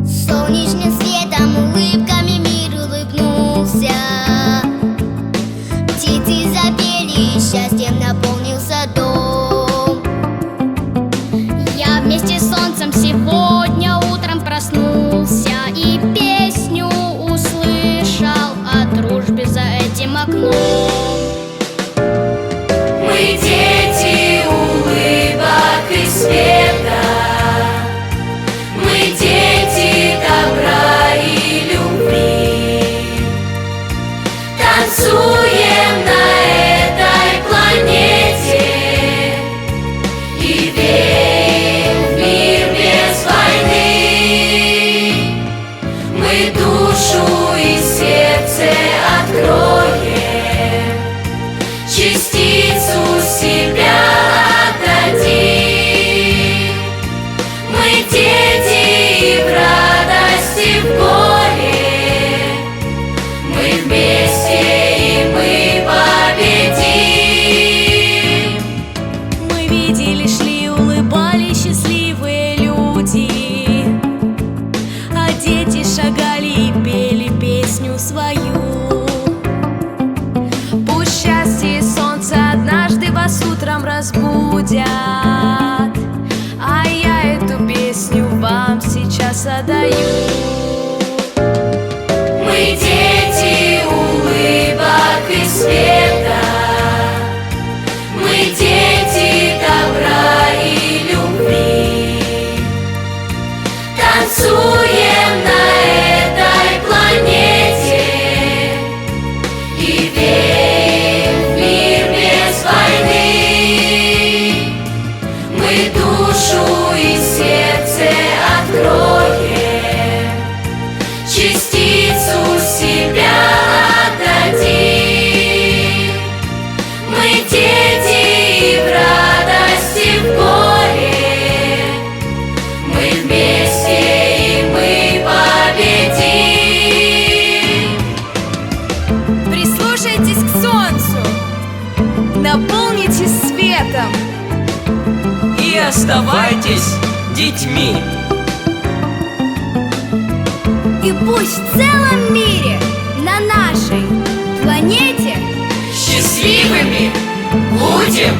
Солнечным светом, улыбками мир улыбнулся. Птицы запели, счастьем наполнился дом. Я вместе с солнцем сегодня утром проснулся и песню услышал о дружбе за этим окном. Мы дети улыбок и света, мы дети добра и любви. Танцуем на этой планете и верим в мир без войны. Мы душу и сердце откроем, частицу себя отдадим. Мы дети и в радости, в горе, мы вместе и мы победим. Мы видели, шли, улыбались счастливые люди, а дети шагали и пели песню свою. Пусть счастье и солнце однажды вас утром разбудят, а я эту песню вам сейчас отдаю. Мы дети улыбок и света, мы дети добра и любви. Танцуем на этой планете и верим в мир без войны. Мы душу и сердце откроем, частицу себя отдадим. Мы дети и в радости, в горе, мы вместе и мы победим. Прислушайтесь к солнцу, наполнитесь светом и оставайтесь детьми. И пусть в целом мире, на нашей планете, Счастливыми будем!